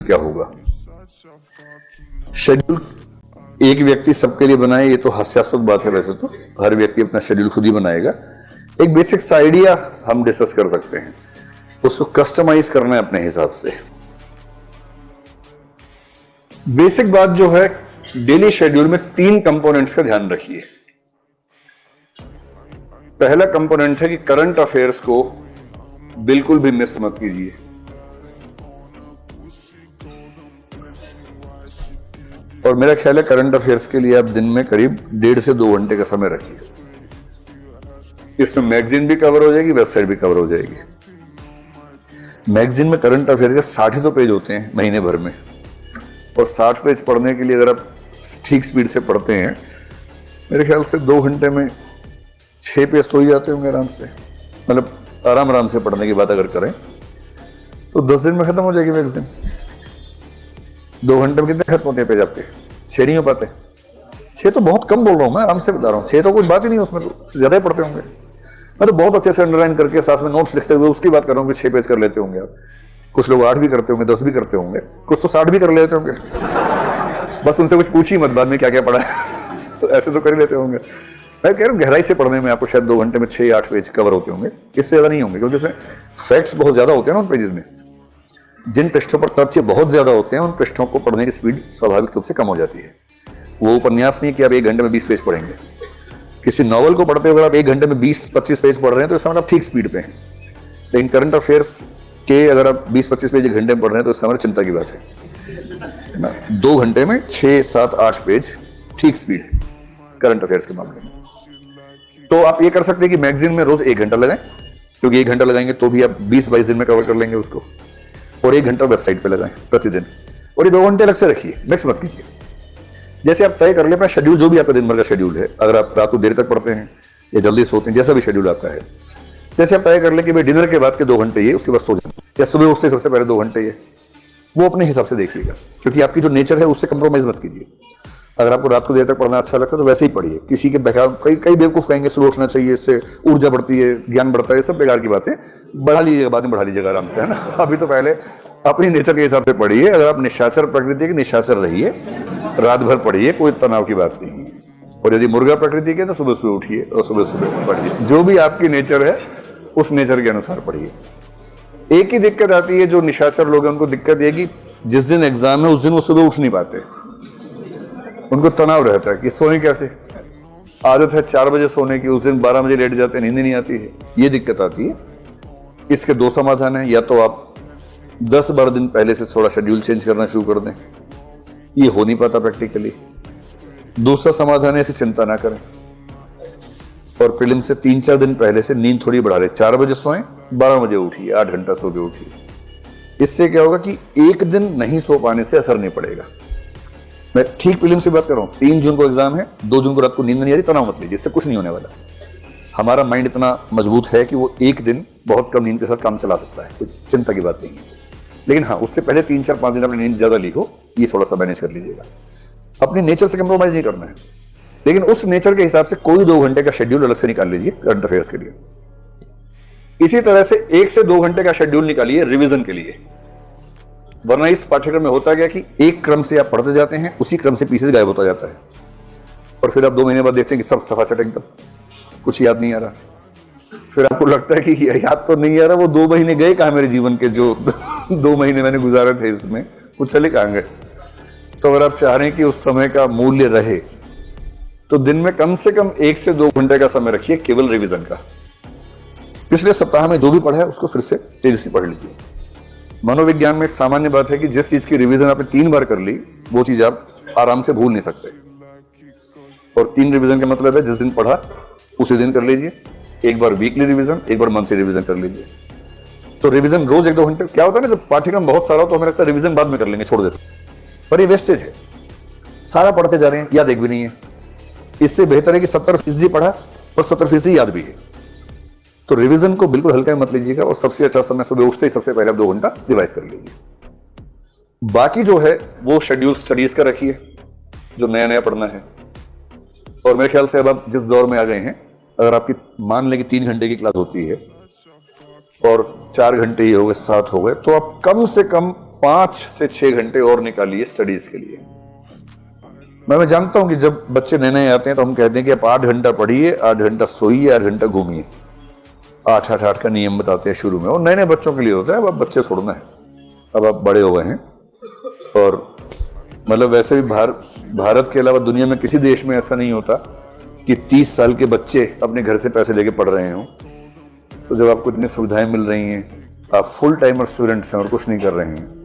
क्या होगा। शेड्यूल एक व्यक्ति सबके लिए बनाए, ये तो हास्यास्पद बात है। वैसे तो हर व्यक्ति अपना शेड्यूल खुद ही बनाएगा। एक बेसिक आइडिया हम डिस्कस कर सकते हैं, उसको कस्टमाइज करना है अपने हिसाब से। बेसिक बात जो है, डेली शेड्यूल में 3 कंपोनेंट्स का ध्यान रखिए। पहला कंपोनेंट है कि करंट अफेयर्स को बिल्कुल भी मिस मत कीजिए। और मेरा ख्याल है करंट अफेयर्स के लिए आप दिन में करीब 1.5 से 2 घंटे का समय रखिए। इसमें मैगजीन भी कवर हो जाएगी, वेबसाइट भी कवर हो जाएगी। मैगजीन में करंट अफेयर्स के 60 तो पेज होते हैं महीने भर में, और 60 पेज पढ़ने के लिए अगर आप ठीक स्पीड से पढ़ते हैं, मेरे ख्याल से 2 घंटे में 6 पेज तो ही जाते होंगे आराम से। मतलब आराम से पढ़ने की बात अगर करें तो 10 दिन में खत्म हो जाएगी मैगजीन। 2 घंटे में कितने खत्म होते हैं पेज आपके? 6 नहीं हो पाते। 6 तो बहुत कम बोल रहा हूं मैं, आराम से बता रहा हूं। 6 तो कोई बात ही नहीं, उसमें तो ज्यादा ही पढ़ते होंगे। मैं तो बहुत अच्छे से अंडरलाइन करके साथ में नोट्स लिखते हुए उसकी बात कर रहा हूँ कि 6 पेज कर लेते होंगे आप। कुछ लोग 8 भी करते होंगे, 10 भी करते होंगे, कुछ तो 60 भी कर लेते होंगे। बस उनसे कुछ पूछिए मत बाद में क्या क्या पढ़ा है। तो ऐसे तो कर लेते होंगे। मैं कह रहा हूँ गहराई से पढ़ने में आपको शायद 2 घंटे में 6-8 पेज कवर होते होंगे, इससे ज्यादा नहीं होंगे, क्योंकि उसमें फैक्ट्स बहुत ज्यादा होते हैं ना उन पेजेस में। जिन पृष्ठों पर तथ्य बहुत ज्यादा होते हैं, उन पृष्ठों को पढ़ने की स्पीड स्वाभाविक रूप से कम हो जाती है। वो उपन्यास नहीं कि आप 1 घंटे में 20 पेज पढ़ेंगे। किसी नॉवल को पढ़ते हुए आप 1 घंटे में 20-25 पेज पढ़ रहे हैं तो इसका मतलब आप ठीक स्पीड पे हैं। लेकिन करंट अफेयर्स के अगर आप 20-25 पेज 1 घंटे में पढ़ रहे हैं तो इसका मतलब चिंता की बात है ना। 2 घंटे में 6-7-8 पेज ठीक स्पीड है करंट अफेयर्स के मामले में। तो आप ये कर सकते हैं कि मैगजीन में रोज 1 घंटा लगाएं, क्योंकि 1 घंटा लगाएंगे तो भी आप 20-22 दिन में कवर कर लेंगे उसको। और 1 घंटा वेबसाइट पे लगाएं प्रतिदिन, और ये 2 घंटे अलग से रखिए, मिक्स मत कीजिए। जैसे आप तय कर ले अपना शेड्यूल, जो भी आपका दिन भर का शेड्यूल है। अगर आप रात को देर तक पढ़ते हैं या जल्दी सोते हैं, जैसा भी शेड्यूल आपका है, जैसे आप तय कर ले कि भाई डिनर के बाद के 2 घंटे ये, उसके बाद सो जाए, या सुबह उठते सबसे पहले 2 घंटे ये, वो अपने हिसाब से देखिएगा। क्योंकि आपकी जो नेचर है उससे कंप्रोमाइज मत कीजिए। अगर आपको रात को देर तक पढ़ना अच्छा लगता है तो वैसे ही पढ़िए। किसी के बेकार कई बेवकूफ कहेंगे सुबह उठना चाहिए, इससे ऊर्जा बढ़ती है, ज्ञान बढ़ता है, सब बेकार की बातें। बढ़ा लीजिएगा, बाद में बढ़ा लीजिएगा आराम से, है ना। अभी तो पहले अपनी नेचर के हिसाब से पढ़िए। अगर आप निशाचर प्रकृति के, निशाचर रहिए, रात भर पढ़िए, कोई तनाव की बात नहीं है। और यदि मुर्गा प्रकृति के तो सुबह सुबह उठिए और सुबह सुबह पढ़िए। जो भी आपकी नेचर है उस नेचर के अनुसार पढ़िए। एक ही दिक्कत आती है जो निशाचर लोग हैं, उनको दिक्कत ये कि जिस दिन एग्जाम है उस दिन वो सुबह उठ नहीं पाते। उनको तनाव रहता है कि सोएं कैसे। आदत है 4 बजे सोने की, उस दिन 12 बजे लेट जाते हैं, नींद नहीं आती है। ये दिक्कत आती है। इसके 2 समाधान है। या तो आप 10-12 दिन पहले से थोड़ा शेड्यूल चेंज करना शुरू कर दें, ये हो नहीं पाता प्रैक्टिकली। दूसरा समाधान है इसे चिंता ना करें और प्रीलिम से 3-4 दिन पहले से नींद थोड़ी बढ़ा ले। 4 बजे सोएं, 12 बजे उठिए, 8 घंटा सो के उठिए। इससे क्या होगा कि एक दिन नहीं सो पाने से असर नहीं पड़ेगा। मैं ठीक प्रीलिम से बात कर रहा हूं। 3 जून को एग्जाम है, 2 जून को रात को नींद नहीं आ रही, तनाव मत लीजिए, इससे कुछ नहीं होने वाला। हमारा माइंड इतना मजबूत है कि वो एक दिन बहुत कम नींद के साथ काम चला सकता है, कोई चिंता की बात नहीं है। लेकिन हाँ, उससे पहले 3-4-5 दिन अपनी नींद ज्यादा ली हो, ये थोड़ा सा मैनेज कर लीजिएगा। अपनी नेचर से कंप्रोमाइज नहीं करना है, लेकिन उस नेचर के हिसाब से कोई 2 घंटे का शेड्यूल अलग से निकाल लीजिए करंट अफेयर्स के लिए। इसी तरह से 1 से 2 घंटे का शेड्यूल निकालिए रिवीजन के लिए। वरना इस पाठ्यक्रम में होता गया कि एक क्रम से आप पढ़ते जाते हैं, उसी क्रम से पीछे गायब होता जाता है, और फिर आप 2 महीने बाद देखते हैं कि सब सफाचट एकदम, कुछ याद नहीं आ रहा। फिर आपको लगता है कि याद तो नहीं आ रहा, वो 2 महीने गए कहाँ मेरे जीवन के, जो 2 महीने मैंने गुजारे थे इसमें, कुछ चले कहाँ गए। तो अगर आप चाह रहे हैं कि उस समय का मूल्य रहे तो दिन में कम से कम 1 से 2 घंटे का समय रखिए केवल रिवीजन का। पिछले सप्ताह में जो भी पढ़ा है उसको फिर से तेजी से पढ़ लीजिए। मनोविज्ञान में एक सामान्य बात है कि जिस चीज की रिवीजन आपने 3 बार कर ली, वो चीज आप आराम से भूल नहीं सकते। और 3 रिवीजन का मतलब है जिस दिन पढ़ा उसी दिन कर लीजिए। एक बार वीकली रिवीजन, एक बार मंथली रिवीजन कर लीजिए। तो रिवीजन रोज 1-2 घंटे। क्या होता है ना, जब पाठ्यक्रम बहुत सारा हो तो हमें लगता है रिवीजन बाद में कर लेंगे, छोड़ देते, पर ये वेस्टेज है। सारा पढ़ते जा रहे हैं, याद एक भी नहीं है। इससे बेहतर है कि 70% पढ़ा और 70% याद भी है। तो रिवीजन को बिल्कुल हल्का मत लीजिएगा, और सबसे अच्छा समय सुबह उठते ही सबसे पहले आप 2 घंटा रिवाइज कर लीजिए। बाकी जो है वो शेड्यूल स्टडीज का रखिए, जो नया नया पढ़ना है। और मेरे ख्याल से अब आप जिस दौर में आ गए हैं, अगर आपकी मान लें कि 3 घंटे की क्लास होती है और 4 घंटे ही हो गए, 7 हो गए, तो आप कम से कम 5 से 6 घंटे और निकालिए स्टडीज के लिए। मैं जानता हूं कि जब बच्चे नए नए आते हैं तो हम कहते हैं कि आप 8 घंटा पढ़िए, 8 घंटा सोइए, 8 घंटा घूमिए। 8-8-8 का नियम बताते हैं शुरू में, और नए नए बच्चों के लिए होता है। अब आप बच्चे छोड़ना है, अब आप बड़े हो गए हैं। और मतलब वैसे भी भारत के अलावा दुनिया में किसी देश में ऐसा नहीं होता कि 30 साल के बच्चे अपने घर से पैसे लेके पढ़ रहे हों। तो जब आपको इतनी सुविधाएं मिल रही हैं, आप फुल टाइमर स्टूडेंट्स हैं और कुछ नहीं कर रहे हैं,